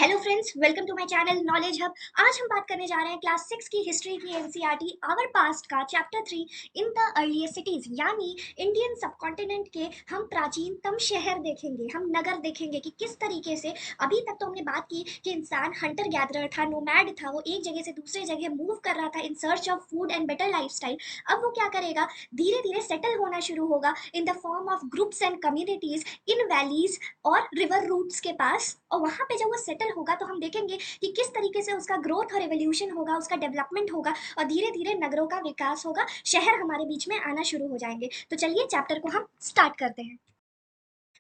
Hello friends, welcome to my channel knowledge hub. आज हम बात करने जा रहे हैं क्लास 6 की हिस्ट्री की एनसीईआरटी आवर पास्ट का chapter 3 in the earliest cities, यानी इंडियन सबकॉन्टिनेंट के हम प्राचीनतम शहर देखेंगे, हम नगर देखेंगे कि किस तरीके से अभी तक तो हमने बात की कि इंसान हंटर गैदरर था, नोमैड था, वो एक जगह से दूसरे जगह मूव कर रहा था in search of food and better lifestyle. अब वो क्या करेगा, धीरे धीरे सेटल होना शुरू होगा in the form of groups and communities in valleys और रिवर रूट्स के पास। और वहां पे जब वो सेटल होगा तो हम देखेंगे कि किस तरीके से उसका ग्रोथ और एवोल्यूशन होगा, उसका डेवलपमेंट होगा और धीरे धीरे नगरों का विकास होगा, शहर हमारे बीच में आना शुरू हो जाएंगे। तो चलिए चैप्टर को हम स्टार्ट करते हैं।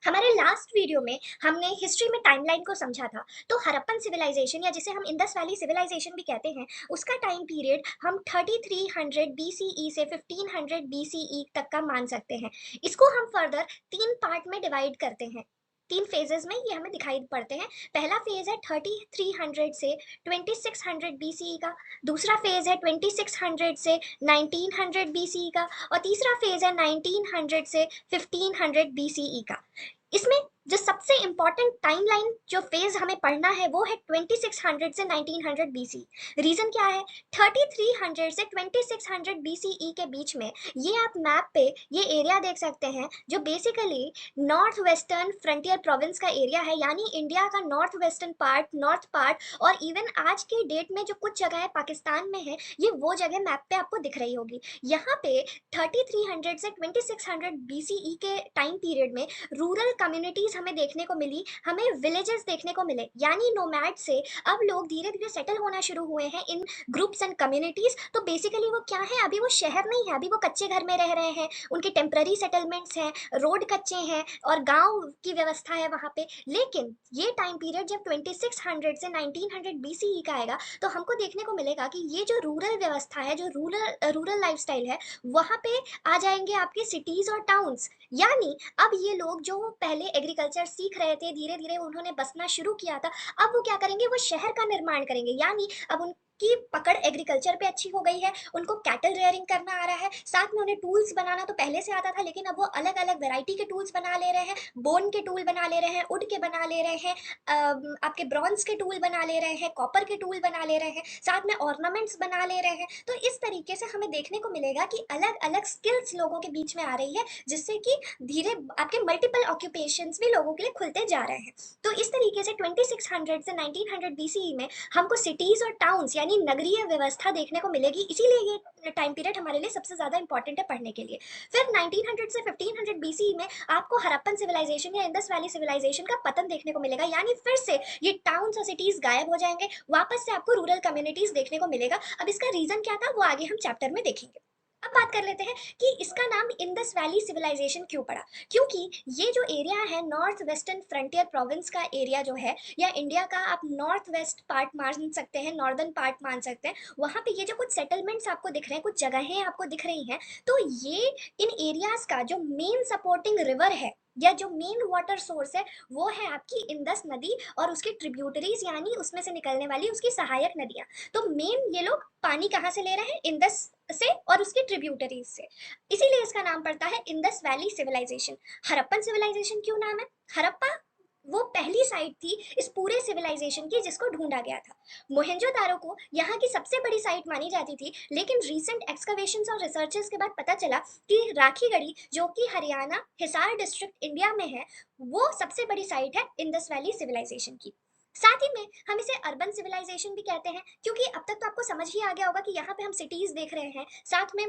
हमारे लास्ट वीडियो में हमने हिस्ट्री में टाइमलाइन को समझा था। तो हरप्पन सिविलाइजेशन, या जिसे हम इंडस वैली सिविलाइजेशन भी कहते हैं, उसका टाइम पीरियड हम 3300 बीसीई से 1500 बीसीई तक का मान सकते हैं। इसको हम फर्दर तीन पार्ट में डिवाइड करते हैं, तीन फेजेस में ये हमें दिखाई पड़ते हैं। पहला फेज है 3300 से 2600 बीसीई का, दूसरा फेज है 2600 से 1900 बीसीई का, और तीसरा फेज है 1900 से 1500 बीसीई का। इसमें जो सबसे इंपॉर्टेंट टाइमलाइन जो फेज हमें पढ़ना है वो है 2600 से 1900 बीसी। रीजन क्या है? 3300 से 2600 बीसीई के बीच में ये आप मैप पे ये एरिया देख सकते हैं जो basically north western frontier province का एरिया है, यानी इंडिया का north western part, north part, और इवन आज के डेट में जो कुछ जगह पाकिस्तान में है, ये वो जगह मैप पे आपको दिख रही होगी। यहाँ पे 3300 से 2600 बीसीई के टाइम पीरियड में रूरल कम्युनिटीज हमें देखने को मिली, हमें विलेजेस देखने को मिले, यानी नोमैड से अब लोग धीरे धीरे सेटल होना शुरू हुए हैं इन ग्रुप्स एंड कम्युनिटीज। तो बेसिकली वो क्या है, अभी वो शहर नहीं है, अभी वो कच्चे घर में रह रहे हैं, उनके टेम्पररी सेटलमेंट्स हैं, रोड कच्चे हैं और गांव की व्यवस्था है वहां पे। लेकिन ये टाइम पीरियड जब 2600 से 1900 बीसीई का आएगा तो हमको देखने को मिलेगा कि ये जो रूरल व्यवस्था है, जो रूरल रूरल लाइफस्टाइल है, वहां पे आ जाएंगे आपके सिटीज और टाउन्स। यानी अब ये लोग जो पहले एग्रीकल्चर सीख रहे थे, धीरे धीरे उन्होंने बसना शुरू किया था, अब वो क्या करेंगे, वो शहर का निर्माण करेंगे। यानी अब उनकी पकड़ एग्रीकल्चर पे अच्छी हो गई है, उनको कैटल रेयरिंग करना आ रहा है, साथ में उन्हें टूल्स बनाना तो पहले से आता था, लेकिन अब वो अलग अलग वेराइटी के टूल्स बना ले रहे हैं, बोन के टूल बना ले रहे हैं, उड के बना ले रहे हैं, आपके ब्रॉन्ज के टूल बना ले रहे हैं, कॉपर के टूल बना ले रहे हैं, साथ में ऑर्नामेंट्स बना ले रहे हैं। तो इस तरीके से हमें देखने को मिलेगा कि अलग अलग स्किल्स लोगों के बीच में आ रही है, जिससे कि धीरे आपके मल्टीपल ऑक्यूपेशंस भी लोगों के लिए खुलते जा रहे हैं। तो इस तरीके से 2600 से 1900 बीसीई में हमको सिटीज और टाउन्स यानी नगरीय व्यवस्था देखने को मिलेगी, इसीलिए ये टाइम पीरियड हमारे लिए सबसे ज्यादा इंपॉर्टेंट है पढ़ने के लिए। फिर 1900 से 1500 बीसीई में आपको हरप्पन सिविलाइजेशन या इंडस वैली सिविलाइजेशन का पतन देखने को मिलेगा, यानी फिर से ये टाउन्स और सिटीज गायब हो जाएंगे, वापस से आपको रूरल कम्युनिटीज देखने को मिलेगा। अब इसका रीजन क्या था वो आगे हम चैप्टर में देखेंगे। अब बात कर लेते हैं कि इसका नाम इंडस वैली सिविलाइजेशन क्यों पड़ा। क्योंकि ये जो एरिया है, नॉर्थ वेस्टर्न फ्रंटियर प्रोविंस का एरिया जो है, या इंडिया का आप नॉर्थ वेस्ट पार्ट मान सकते हैं, नॉर्दर्न पार्ट मान सकते हैं, वहां पे ये जो कुछ सेटलमेंट्स आपको दिख रहे हैं, कुछ जगहें आपको दिख रही हैं, तो ये इन एरियाज का जो मेन सपोर्टिंग रिवर है या जो मेन वाटर सोर्स है वो है आपकी इंडस नदी और उसकी ट्रिब्यूटरीज, यानी उसमें से निकलने वाली उसकी सहायक नदियां। तो मेन ये लोग पानी कहाँ से ले रहे हैं? इंडस से और उसके ट्रिब्यूटरीज से। इसीलिए इसका नाम पड़ता है Indus valley civilisation. Harappan civilisation क्यों नाम है? हरप्पा वो पहली साइट थी इस पूरे सिविलाइजेशन की जिसको ढूंढा गया था। मोहनजोदारो को यहाँ की सबसे बड़ी साइट मानी जाती थी, लेकिन रीसेंट एक्सकवेशंस और रिसर्चेस के बाद पता चला कि राखीगढ़ी, जो कि हरियाणा हिसार डिस्ट्रिक्ट इंडिया में है, वो सबसे बड़ी साइट है इंडस वैली सिविलाइजेशन की। साथ ही में हम इसे अर्बन सिविलाइजेशन भी कहते हैं, क्योंकि अब तक तो आपको समझ ही आ गया होगा कि यहाँ पे हम सिटीज देख रहे हैं, साथ में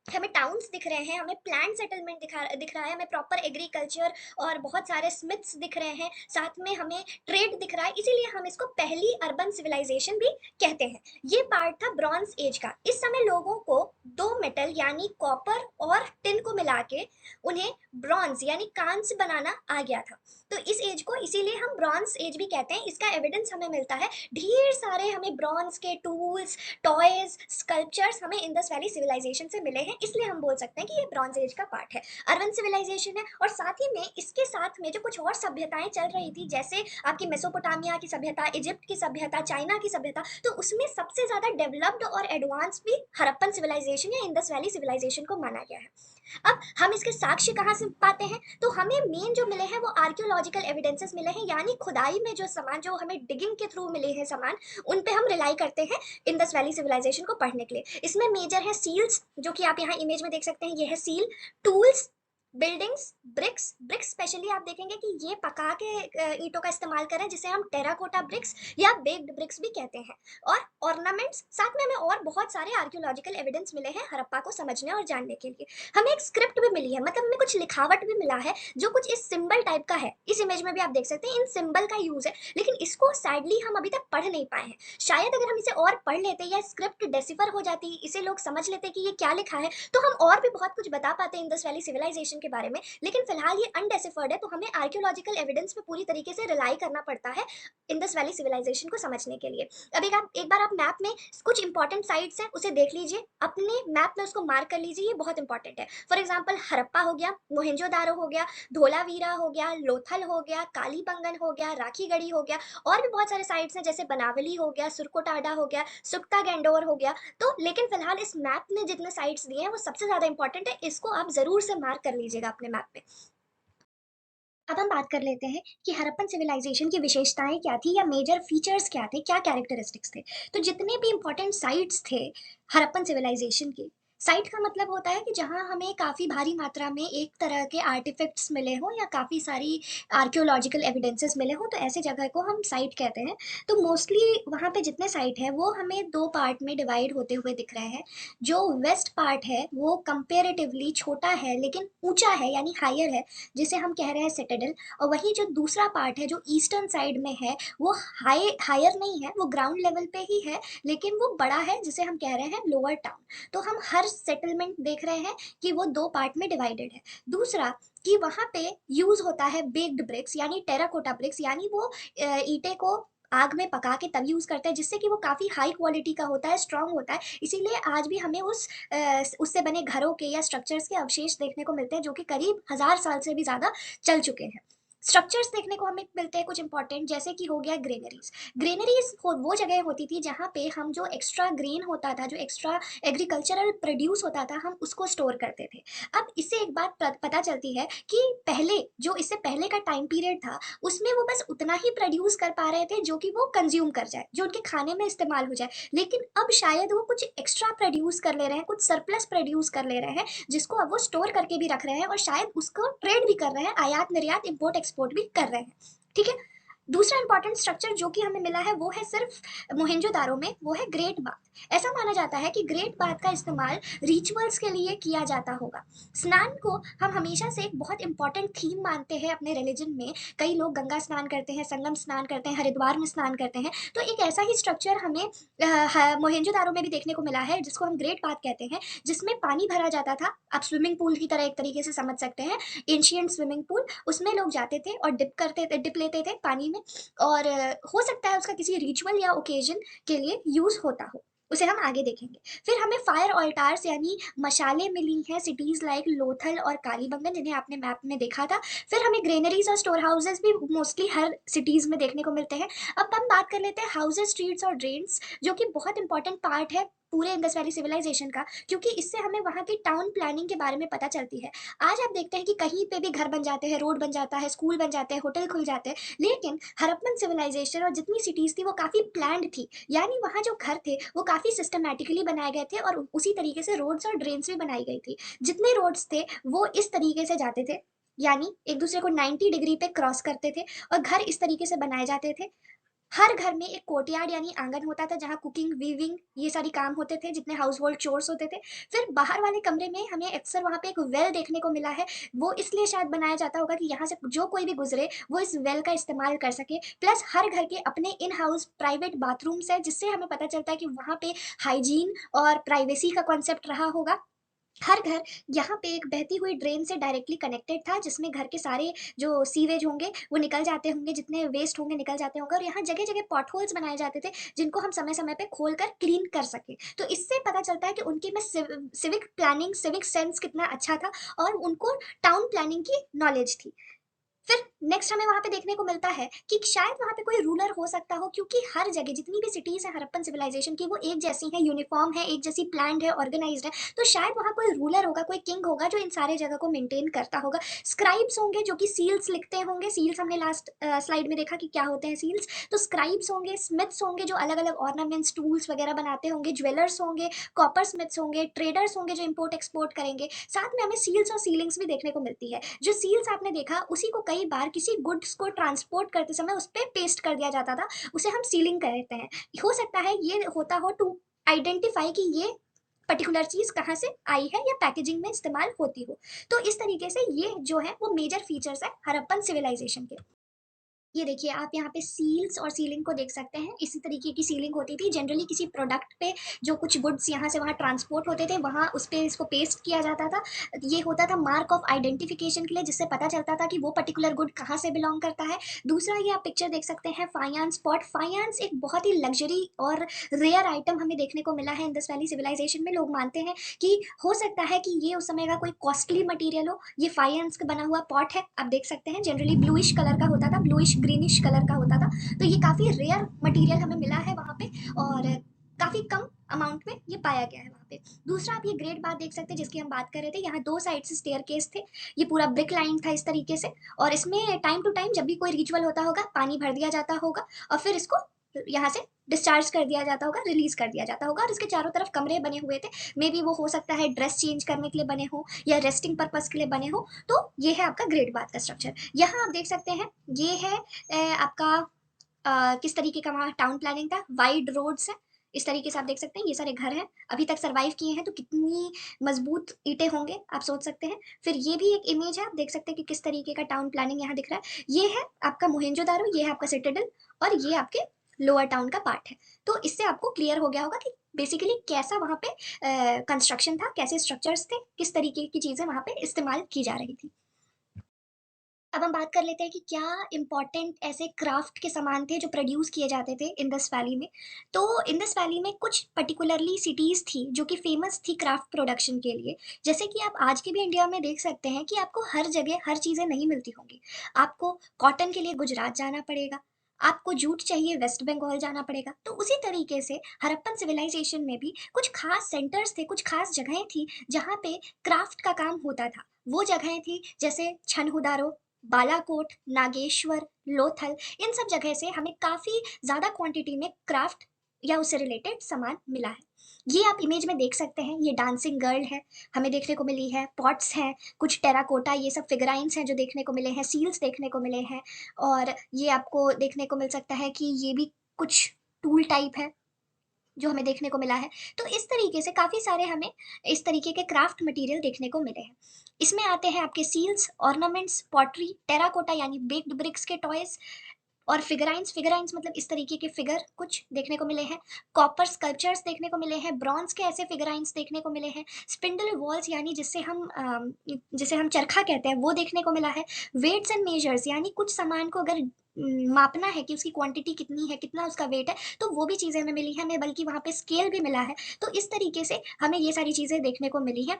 हमें टाउन्स दिख रहे हैं, हमें प्लांट सेटलमेंट दिख रहा है, हमें प्रॉपर एग्रीकल्चर और बहुत सारे स्मिथ्स दिख रहे हैं, साथ में हमें ट्रेड दिख रहा है, इसीलिए हम इसको पहली अर्बन सिविलाइजेशन भी कहते हैं। ये पार्ट था ब्रॉन्ज एज का। इस समय लोगों को दो मेटल यानी कॉपर और टिन को मिला के उन्हें ब्रॉन्ज यानी कांस्य बनाना आ गया था। तो इस एज को इसीलिए हम ब्रॉन्ज एज भी कहते हैं। इसका एविडेंस हमें मिलता है, ढेर सारे हमें ब्रॉन्ज के टूल्स, टॉयज, स्कल्पचर्स हमें इंडस वैली सिविलाइजेशन से मिले हैं, इसलिए हम बोल सकते हैं कि ये ब्रॉन्ज एज का पार्ट है। अर्बन सिविलाइजेशन है और साथ ही में इसके साथ में जो कुछ और सभ्यताएं चल रही थी, जैसे आपकी मेसोपोटामिया की सभ्यता, इजिप्ट की सभ्यता, चाइना की सभ्यता, तो उसमें सबसे ज्यादा डेवलप्ड और एडवांस भी हड़प्पन सिविलाइजेशन या इंडस वैली सिविलाइजेशन को माना गया है। अब हम इसके साक्ष्य कहाँ से पाते हैं, तो हमें मेन जो मिले हैं वो आर्कियोलॉजिकल एविडेंसेस मिले हैं, यानी खुदाई में जो सामान जो हमें डिगिंग के थ्रू मिले हैं सामान, उन पे हम रिलाई करते हैं इंडस वैली सिविलाइजेशन को पढ़ने के लिए। इसमें मेजर है सील्स, जो कि आप यहाँ इमेज में देख सकते हैं, ये है seal, tools, buildings, bricks. Bricks specially आप देखेंगे कि ये पका के ईंटों का इस्तेमाल करें, जिसे हम टेराकोटा ब्रिक्स या बेक्ड ब्रिक्स भी कहते हैं। और ऑर्नामेंट्स, साथ में हमें और बहुत सारे आर्कियोलॉजिकल एविडेंस मिले हैं हड़प्पा को समझने और जानने के लिए। हमें एक स्क्रिप्ट भी मिली है, मतलब हमें कुछ लिखावट भी मिला है जो कुछ इस सिंबल टाइप का है। इस इमेज में भी आप देख सकते हैं इन सिंबल का यूज है, लेकिन इसको सैडली हम अभी तक पढ़ नहीं पाए हैं। शायद अगर हम इसे और पढ़ लेते या स्क्रिप्ट डेसिफर हो जाती, इसे लोग समझ लेते कि ये क्या लिखा है, तो हम और भी बहुत कुछ बता पाते इंडस वैली सिविलाइजेशन के बारे में। लेकिन फिलहाल ये अनडेसिफर्ड है, तो हमें आर्कियोलॉजिकल एविडेंस पे पूरी तरीके से रिलाई करना पड़ता है इंडस वैली सिविलाइजेशन को समझने के लिए। अब एक बार आप मैप में कुछ इंपॉर्टेंट साइट्स हैं उसे देख लीजिए, अपने मैप में उसको मार्क कर लीजिए, ये बहुत इंपॉर्टेंट है। फॉर एग्जाम्पल हड़प्पा हो गया, मोहनजोदारो हो गया, धोलावीरा हो गया, लोथल हो गया, कालीबंगन हो गया, राखीगढ़ी हो गया, और भी बहुत सारे साइट्स हैं जैसे बनावली हो गया, सुरकोटाडा हो गया, सुक्ता गैंडोर हो गया। तो लेकिन फिलहाल इस मैप ने जितने साइट्स दिए हैं वो सबसे ज्यादा इंपॉर्टेंट है, इसको आप जरूर से मार्क कर लीजिएगा अपने मैप पे। अब हम बात कर लेते हैं कि हड़प्पन सिविलाइजेशन की विशेषताएं क्या थी या मेजर फीचर्स क्या थे, क्या कैरेक्टरिस्टिक्स थे। तो जितने भी इंपॉर्टेंट साइट्स थे हड़प्पन सिविलाइजेशन के, साइट का मतलब होता है कि जहां हमें काफी भारी मात्रा में एक तरह के आर्टिफैक्ट्स मिले हो या काफी सारी आर्कियोलॉजिकल एविडेंसेस मिले हो, तो ऐसे जगह को हम साइट कहते हैं। तो मोस्टली वहां पे जितने साइट है वो हमें दो पार्ट में डिवाइड होते हुए दिख रहे हैं। जो वेस्ट पार्ट है वो कंपेरेटिवली छोटा है लेकिन ऊंचा है, यानी हायर है, जिसे हम कह रहे हैं सिटाडेल। और वही जो दूसरा पार्ट है जो ईस्टर्न साइड में है, वो हायर नहीं है, वो ग्राउंड लेवल पे ही है, लेकिन वो बड़ा है, जिसे हम कह रहे हैं लोअर टाउन। तो हम हर सेटलमेंट देख रहे हैं कि वो दो पार्ट में डिवाइडेड है। दूसरा कि वहां पे यूज होता है बेक्ड ब्रिक्स यानी टेराकोटा ब्रिक्स, यानी वो ईंटे को आग में पका के तब यूज करते हैं, जिससे कि वो काफी हाई क्वालिटी का होता है, स्ट्रांग होता है। इसीलिए आज भी हमें उससे बने घरों के या स्ट्रक्चर्स के अवशेष देखने को मिलते हैं, जो कि करीब 1000 साल से भी ज्यादा चल चुके हैं। स्ट्रक्चर्स देखने को हमें मिलते हैं कुछ इंपॉर्टेंट, जैसे कि हो गया ग्रेनरीज। ग्रेनरीज वो जगह होती थी जहाँ पे हम जो एक्स्ट्रा ग्रेन होता था, जो एक्स्ट्रा एग्रीकल्चरल प्रोड्यूस होता था, हम उसको स्टोर करते थे। अब इससे एक बात पता चलती है कि पहले जो इससे पहले का टाइम पीरियड था, उसमें वो बस उतना ही प्रोड्यूस कर पा रहे थे जो कि वो कंज्यूम कर जाए, जो उनके खाने में इस्तेमाल हो जाए। लेकिन अब शायद वो कुछ एक्स्ट्रा प्रोड्यूस कर ले रहे हैं, कुछ सरप्लस प्रोड्यूस कर ले रहे हैं, जिसको अब वो स्टोर करके भी रख रहे हैं और शायद उसको ट्रेड भी कर रहे हैं, आयात निर्यात इम्पोर्ट एक्सपोर्ट भी कर रहे हैं। ठीक है। दूसरा इंपॉर्टेंट स्ट्रक्चर जो कि हमें मिला है वो है सिर्फ मोहनजोदारो में, वो है ग्रेट बाथ। ऐसा माना जाता है कि ग्रेट बाथ का इस्तेमाल रिचुअल्स के लिए किया जाता होगा। स्नान को हम हमेशा से एक बहुत इंपॉर्टेंट थीम मानते हैं अपने रिलीजन में। कई लोग गंगा स्नान करते हैं, संगम स्नान करते हैं, हरिद्वार में स्नान करते हैं। तो एक ऐसा ही स्ट्रक्चर हमें मोहनजोदारो में भी देखने को मिला है, जिसको हम ग्रेट बाथ कहते हैं, जिसमें पानी भरा जाता था। आप स्विमिंग पूल की तरह एक तरीके से समझ सकते हैं, एंशियंट स्विमिंग पूल। उसमें लोग जाते थे और डिप लेते थे पानी में। और हो सकता है उसका किसी रिचुअल या ओकेजन के लिए यूज होता हो, उसे हम आगे देखेंगे। फिर हमें फायर ऑल्टार्स यानी मशालें मिली हैं सिटीज लाइक लोथल और कालीबंगन, जिन्हें आपने मैप में देखा था। फिर हमें ग्रेनरीज और स्टोर हाउसेज भी मोस्टली हर सिटीज में देखने को मिलते हैं। अब हम बात कर लेते हैं हाउसेज, स्ट्रीट्स और ड्रेन्स, जो कि बहुत इंपॉर्टेंट पार्ट है पूरे इंडस वैली सिविलाइजेशन का, क्योंकि इससे हमें वहाँ की टाउन प्लानिंग के बारे में पता चलती है। आज आप देखते हैं कि कहीं पे भी घर बन जाते हैं, रोड बन जाता है, स्कूल बन जाते हैं, होटल खुल जाते हैं, लेकिन हड़प्पन सिविलाइजेशन और जितनी सिटीज थी वो काफी प्लान्ड थी। यानी वहाँ जो घर थे वो काफी सिस्टमैटिकली बनाए गए थे और उसी तरीके से रोड्स और ड्रेन्स भी बनाई गई थी। जितने रोड्स थे वो इस तरीके से जाते थे, यानी एक दूसरे को 90 डिग्री पे क्रॉस करते थे, और घर इस तरीके से बनाए जाते थे। हर घर में एक कोर्टयार्ड यानी आंगन होता था, जहाँ कुकिंग, वीविंग, ये सारी काम होते थे, जितने हाउस होल्ड चोर्स होते थे। फिर बाहर वाले कमरे में हमें अक्सर वहाँ पे एक वेल देखने को मिला है। वो इसलिए शायद बनाया जाता होगा कि यहाँ से जो कोई भी गुजरे वो इस वेल का इस्तेमाल कर सके। प्लस हर घर के अपने इन हाउस प्राइवेट बाथरूम्स है, जिससे हमें पता चलता है कि वहाँ पे हाइजीन और प्राइवेसी का कॉन्सेप्ट रहा होगा। हर घर यहाँ पे एक बहती हुई ड्रेन से डायरेक्टली कनेक्टेड था, जिसमें घर के सारे जो सीवेज होंगे वो निकल जाते होंगे, जितने वेस्ट होंगे निकल जाते होंगे, और यहाँ जगह जगह पॉट होल्स बनाए जाते थे जिनको हम समय समय पे खोल कर क्लीन कर सके। तो इससे पता चलता है कि उनकी में सिविक प्लानिंग, सिविक सेंस कितना अच्छा था, और उनको टाउन प्लानिंग की नॉलेज थी। फिर नेक्स्ट हमें वहाँ पे देखने को मिलता है कि शायद वहाँ पे कोई रूलर हो सकता हो, क्योंकि हर जगह जितनी भी सिटीज है हड़प्पन सिविलाइजेशन की, वो एक जैसी है, यूनिफॉर्म है, एक जैसी प्लान्ड है, ऑर्गेनाइज्ड है। तो शायद वहाँ कोई रूलर होगा, कोई किंग होगा जो इन सारे जगह को मेंटेन करता होगा। स्क्राइब्स होंगे जो कि सील्स लिखते होंगे। सील्स हमने लास्ट स्लाइड में देखा कि क्या होते हैं सील्स। तो स्क्राइब्स होंगे, स्मिथ्स होंगे जो अलग अलग ऑर्नामेंट्स, टूल्स वगैरह बनाते होंगे, ज्वेलर्स होंगे, कॉपर स्मिथ्स होंगे, ट्रेडर्स होंगे जो इंपोर्ट एक्सपोर्ट करेंगे। साथ में हमें सील्स और सीलिंग्स भी देखने को मिलती है। जो सील्स आपने देखा उसी को कई बार किसी गुड्स को ट्रांसपोर्ट करते समय उस पे पेस्ट कर दिया जाता था, उसे हम सीलिंग कहते हैं। हो सकता है ये होता हो टू आइडेंटिफाई कि ये पर्टिकुलर चीज कहाँ से आई है या पैकेजिंग में इस्तेमाल होती हो। तो इस तरीके से ये जो है वो मेजर फीचर्स है हड़प्पन सिविलाइजेशन के। ये देखिए आप यहाँ पे सील्स और सीलिंग को देख सकते हैं। इसी तरीके की सीलिंग होती थी जनरली किसी प्रोडक्ट पे, जो कुछ गुड्स यहाँ से वहाँ ट्रांसपोर्ट होते थे, वहाँ उस पे इसको पेस्ट किया जाता था। ये होता था मार्क ऑफ आइडेंटिफिकेशन के लिए, जिससे पता चलता था कि वो पर्टिकुलर गुड कहाँ से बिलोंग करता है। दूसरा ये आप पिक्चर देख सकते हैं फाइयांस पॉट। फाइयांस एक बहुत ही लग्जरी और रेयर आइटम हमें देखने को मिला है इंडस वैली सिविलाइजेशन में। लोग मानते हैं कि हो सकता है कि ये उस समय का कोई कॉस्टली मटेरियल हो। ये फाइयांस का बना हुआ पॉट है, आप देख सकते हैं जनरली ब्लूइश कलर का होता था, ब्लूइश ग्रीनिश कलर का होता था। तो ये काफ़ी रेयर मटेरियल हमें मिला है वहाँ पे, और काफ़ी कम अमाउंट में ये पाया गया है वहाँ पे। दूसरा आप ये ग्रेट बात देख सकते हैं जिसकी हम बात कर रहे थे, यहाँ दो साइड से स्टेयर केस थे। ये पूरा ब्रिक लाइन था इस तरीके से, और इसमें टाइम टू टाइम जब भी कोई रिचुअल होता होगा पानी भर दिया जाता होगा, और फिर इसको यहाँ से डिस्चार्ज कर दिया जाता होगा, रिलीज कर दिया जाता होगा। और इसके चारों तरफ कमरे बने हुए थे। मे बी वो हो सकता है ड्रेस चेंज करने के लिए बने हो या रेस्टिंग पर्पज के लिए बने हो। तो ये है आपका ग्रेट बाथ का स्ट्रक्चर। यहाँ आप देख सकते हैं ये है आपका किस तरीके का वहाँ टाउन प्लानिंग था। वाइड रोड्स है, इस तरीके से आप देख सकते हैं। ये सारे घर हैं, अभी तक सरवाइव किए हैं, तो कितनी मजबूत ईंटें होंगे आप सोच सकते हैं। फिर ये भी एक इमेज है, आप देख सकते हैं कि किस तरीके का टाउन प्लानिंग यहाँ दिख रहा है। ये है आपका मोहेंजोदारो, ये है आपका सिटाडेल, और ये आपके लोअर टाउन का पार्ट है। तो इससे आपको क्लियर हो गया होगा कि बेसिकली कैसा वहाँ पे कंस्ट्रक्शन था, कैसे स्ट्रक्चर्स थे, किस तरीके की चीजें वहाँ पे इस्तेमाल की जा रही थी। अब हम बात कर लेते हैं कि क्या इंपॉर्टेंट ऐसे क्राफ्ट के सामान थे जो प्रोड्यूस किए जाते थे इंडस वैली में। तो इंडस वैली में कुछ पर्टिकुलरली सिटीज़ थी जो कि फेमस थी क्राफ्ट प्रोडक्शन के लिए। जैसे कि आप आज के भी इंडिया में देख सकते हैं कि आपको हर जगह हर चीज़ें नहीं मिलती होंगी। आपको कॉटन के लिए गुजरात जाना पड़ेगा, आपको जूट चाहिए वेस्ट बंगाल जाना पड़ेगा। तो उसी तरीके से हड़प्पन सिविलाइजेशन में भी कुछ खास सेंटर्स थे, कुछ खास जगहें थी जहाँ पे क्राफ्ट का काम होता था। वो जगहें थी जैसे छनहुदारो, बालाकोट, नागेश्वर, लोथल। इन सब जगह से हमें काफ़ी ज़्यादा क्वांटिटी में क्राफ्ट या उससे रिलेटेड सामान मिला है। ये आप इमेज में देख सकते हैं, ये डांसिंग गर्ल है, हमें देखने को मिली है। पॉट्स हैं, कुछ टेराकोटा ये सब फिगराइंस हैं जो देखने को मिले हैं, सील्स देखने को मिले हैं। और ये आपको देखने को मिल सकता है कि ये भी कुछ टूल टाइप है जो हमें देखने को मिला है। तो इस तरीके से काफ़ी सारे हमें इस तरीके के क्राफ्ट मटेरियल देखने को मिले हैं। इसमें आते हैं आपके सील्स, ऑर्नामेंट्स, पॉटरी, टेराकोटा यानी बेक्ड ब्रिक्स के टॉयज, और फिगराइंस। फिगराइंस मतलब इस तरीके के फिगर कुछ देखने को मिले हैं। कॉपर स्कल्पचर्स देखने को मिले हैं, ब्रॉन्ज के ऐसे फिगराइंस देखने को मिले हैं। स्पिंडल वॉल्स यानी जिसे हम चरखा कहते हैं वो देखने को मिला है। वेट्स एंड मेजर्स यानी कुछ सामान को अगर मापना है कि उसकी क्वांटिटी कितनी है, कितना उसका वेट है, तो वो भी चीज़ें हमें मिली हैं। हमें बल्कि वहाँ पे स्केल भी मिला है। तो इस तरीके से हमें ये सारी चीज़ें देखने को मिली हैं।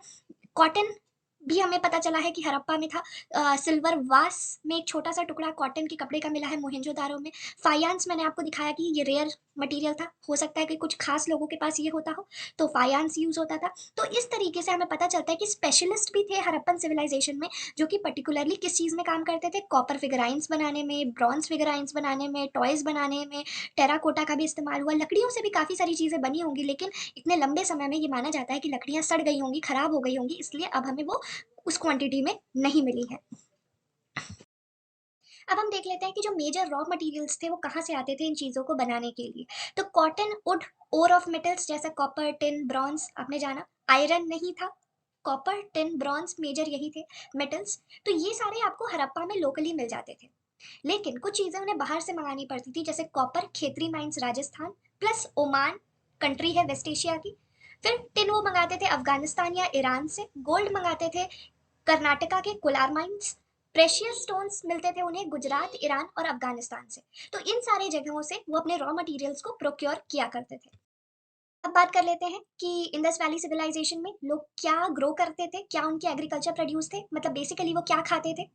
कॉटन भी हमें पता चला है कि हड़प्पा में था। सिल्वर वास में एक छोटा सा टुकड़ा कॉटन के कपड़े का मिला है मोहनजोदारो में। फायांस मैंने आपको दिखाया कि ये रेयर मटेरियल था, हो सकता है कि कुछ खास लोगों के पास ये होता हो, तो फायांस यूज होता था। तो इस तरीके से हमें पता चलता है कि स्पेशलिस्ट भी थे हड़प्पन सिविलाइजेशन में जो कि पर्टिकुलरली किस चीज़ में काम करते थे, कॉपर फिगराइंस बनाने में, ब्रॉन्ज फिगराइंस बनाने में, टॉयज बनाने में। टेराकोटा का भी इस्तेमाल हुआ, लकड़ियों से भी काफ़ी सारी चीज़ें बनी होंगी, लेकिन इतने लंबे समय में ये माना जाता है कि लकड़ियाँ सड़ गई होंगी, खराब हो गई होंगी, इसलिए अब हमें वो उस क्वांटिटी में नहीं मिली है। अब हम देख लेते हैं कि जो मेजर रॉ मटेरियल्स थे वो कहाँ से आते थे इन चीज़ों को बनाने के लिए। तो cotton, wood, ore of metals जैसा कॉपर, टिन, ब्रॉन्ज आपने जाना। आयरन नहीं था, कॉपर, टिन, ब्रॉन्ज मेजर यही थे मेटल्स। तो ये सारे आपको हड़प्पा में लोकली मिल जाते थे। लेकिन कुछ चीज़ें उन्हें बाहर से मंगानी पड़ती थी, जैसे copper Khetri mines Rajasthan, plus Oman country है वेस्ट एशिया की। फिर टिन वो मंगाते थे अफगानिस्तान या ईरान से, गोल्ड मंगाते थे कर्नाटका के कोलार माइंस, प्रेशियस स्टोन्स मिलते थे उन्हें गुजरात, ईरान और अफगानिस्तान से। तो इन सारे जगहों से वो अपने रॉ मटेरियल्स को प्रोक्योर किया करते थे। अब बात कर लेते हैं कि इंडस वैली सिविलाइजेशन में लोग क्या ग्रो करते थे, क्या उनके एग्रीकल्चर प्रोड्यूस थे, मतलब बेसिकली वो क्या खाते थे।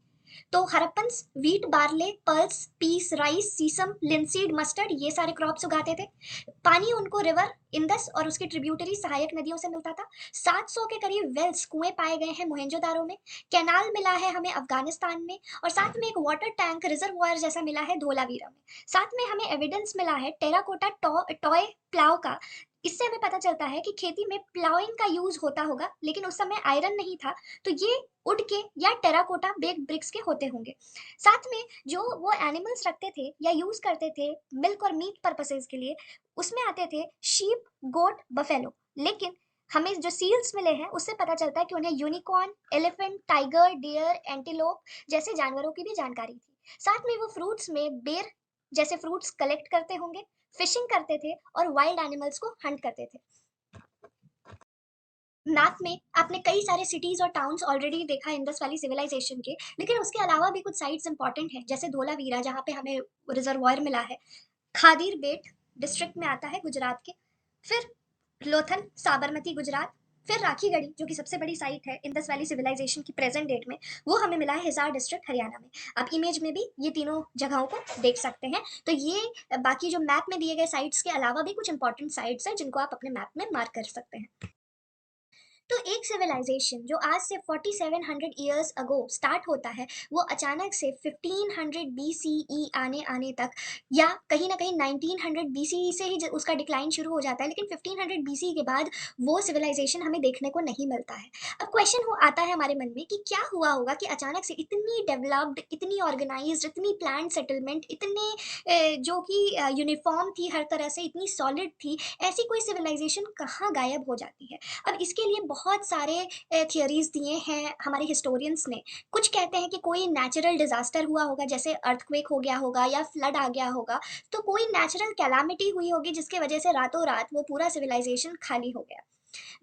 तो Harappans wheat, barley, pearls, peas, rice, sesame, linseed, mustard ये सारे क्रॉप्स उगाते थे। पानी उनको रिवर इंदस और उसकी ट्रिब्यूटरी सहायक नदियों से मिलता था। 700 के करीब वेल्स कुएं पाए गए हैं मोहनजोदारो में। कैनाल मिला है हमें अफगानिस्तान में, और साथ में एक वाटर टैंक रिजर्वायर जैसा मिला है धोलावीरा में। साथ में हमें एविडेंस मिला है टेराकोटा टॉय प्लाव का। इससे हमें पता चलता है कि खेती में प्लाउइंग का यूज होता होगा, लेकिन उस समय आयरन नहीं था, तो ये उड के या टेराकोटा बेक ब्रिक्स के होते होंगे। साथ में जो वो एनिमल्स रखते थे या यूज करते थे मिल्क और मीट पर्पसेस के लिए, उसमें आते थे शीप, गोट, बफेलो। लेकिन हमें जो सील्स मिले हैं उससे पता चलता है कि उन्हें unicorn, elephant, tiger, deer, antelope जैसे जानवरों की भी जानकारी थी। साथ में वो फ्रूट्स में बेर जैसे फ्रूट्स कलेक्ट करते होंगे, फिशिंग करते थे और वाइल्ड एनिमल्स को हंट करते थे। मैप में आपने कई सारे सिटीज और टाउन्स ऑलरेडी देखा है इंडस वैली सिविलाइजेशन के, लेकिन उसके अलावा भी कुछ साइट्स इंपॉर्टेंट हैं, जैसे धोलावीरा जहाँ पे हमें रिजर्वायर मिला है, खादीर बेट डिस्ट्रिक्ट में आता है गुजरात के, फिर लोथल साबरमती गुजरात, फिर राखीगढ़ी जो कि सबसे बड़ी साइट है इंडस वैली सिविलाइजेशन की प्रेजेंट डेट में, वो हमें मिला है हिसार डिस्ट्रिक्ट हरियाणा में। आप इमेज में भी ये तीनों जगहों को देख सकते हैं। तो ये बाकी जो मैप में दिए गए साइट्स के अलावा भी कुछ इंपॉर्टेंट साइट्स हैं जिनको आप अपने मैप में मार्क कर सकते हैं। तो एक सिविलाइजेशन जो आज से 4700 ईयर्स अगो स्टार्ट होता है, वो अचानक से 1500 बीसीई आने आने तक, या कहीं ना कहीं 1900 बीसीई से ही उसका डिक्लाइन शुरू हो जाता है, लेकिन 1500 बीसीई के बाद वो सिविलाइजेशन हमें देखने को नहीं मिलता है। अब क्वेश्चन हो आता है हमारे मन में कि क्या हुआ होगा कि अचानक से इतनी डेवलप्ड, इतनी ऑर्गेनाइज्ड, इतनी प्लान सेटलमेंट, इतने जो कि यूनिफॉर्म थी, हर तरह से इतनी सॉलिड थी, ऐसी कोई सिविलाइजेशन कहाँ गायब हो जाती है। अब इसके लिए बहुत सारे थियरीज दिए हैं हमारे हिस्टोरियंस ने। कुछ कहते हैं कि कोई नेचुरल डिजास्टर हुआ होगा, जैसे अर्थक्वेक हो गया होगा या फ्लड आ गया होगा, तो कोई नेचुरल कैलामिटी हुई होगी जिसकी वजह से रातों रात वो पूरा सिविलाइजेशन खाली हो गया।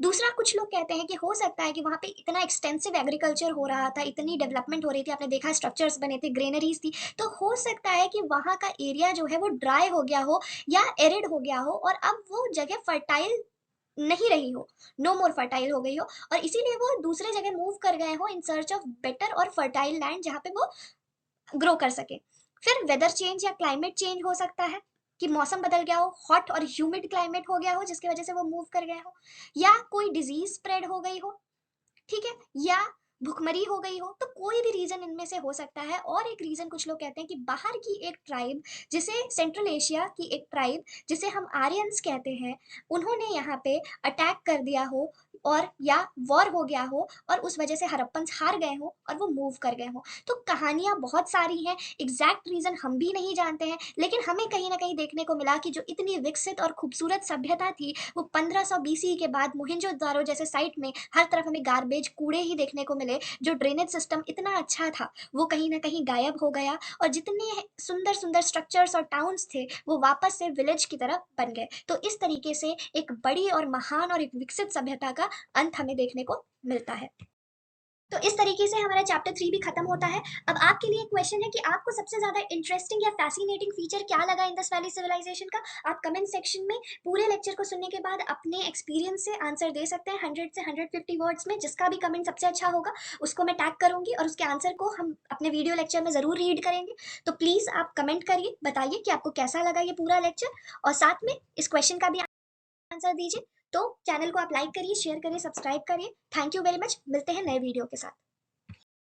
दूसरा, कुछ लोग कहते हैं कि हो सकता है कि वहाँ पे इतना एक्सटेंसिव एग्रीकल्चर हो रहा था, इतनी डेवलपमेंट हो रही थी, आपने देखा स्ट्रक्चर्स बने थे, ग्रेनरीज थी, तो हो सकता है कि वहाँ का एरिया जो है वो ड्राई हो गया हो या एरिड हो गया हो, और अब वो जगह फर्टाइल नहीं रही हो, नो मोर फर्टाइल हो गई हो, और इसीलिए वो दूसरे जगह मूव कर गए हो इन सर्च ऑफ बेटर और फर्टाइल लैंड जहाँ पे वो ग्रो कर सके। फिर वेदर चेंज या क्लाइमेट चेंज हो सकता है कि मौसम बदल गया हो, हॉट और ह्यूमिड क्लाइमेट हो गया हो जिसकी वजह से वो मूव कर गए हो, या कोई डिजीज स्प्रेड हो गई हो, ठीक है, या भुखमरी हो गई हो, तो कोई भी रीजन इनमें से हो सकता है। और एक रीजन कुछ लोग कहते हैं कि बाहर की एक ट्राइब, जिसे सेंट्रल एशिया की एक ट्राइब जिसे हम आर्यंस कहते हैं, उन्होंने यहाँ पे अटैक कर दिया हो, और या वॉर हो गया हो, और उस वजह से हड़प्पन्स हार गए हो और वो मूव कर गए हो। तो कहानियां बहुत सारी हैं, एग्जैक्ट रीजन हम भी नहीं जानते हैं, लेकिन हमें कहीं ना कहीं देखने को मिला कि जो इतनी विकसित और खूबसूरत सभ्यता थी, वो 1500 बीसी के बाद मोहनजोदारो जैसे साइट में हर तरफ हमें गार्बेज, कूड़े ही देखने को मिले। जो ड्रेनेज सिस्टम इतना अच्छा था वो कहीं ना कहीं गायब हो गया, और जितने सुंदर सुंदर स्ट्रक्चर्स और टाउन्स थे वो वापस से विलेज की तरह बन गए। तो इस तरीके से एक बड़ी और महान और एक विकसित सभ्यता का अंत हमें देखने को मिलता है। तो इस तरीके से हमारा चैप्टर 3 भी खत्म होता है। अब आपके लिए क्वेश्चन है कि आपको सबसे ज्यादा इंटरेस्टिंग या फैसिनेटिंग फीचर क्या लगा इंडस वैली सिविलाइजेशन का। आप कमेंट सेक्शन में पूरे लेक्चर को सुनने के बाद अपने एक्सपीरियंस से आंसर दे सकते हैं 100 से 150 वर्ड्स में। जिसका भी कमेंट सबसे अच्छा होगा उसको मैं टैग करूंगी, और उसके आंसर को हम अपने वीडियो लेक्चर में जरूर रीड करेंगे। तो प्लीज आप कमेंट करिए, बताइए कि आपको कैसा लगा ये पूरा लेक्चर, और साथ में इस क्वेश्चन का भी आंसर दीजिए। तो चैनल को आप लाइक करिए, शेयर करिए, सब्सक्राइब करिए। थैंक यू वेरी मच, मिलते हैं नए वीडियो के साथ।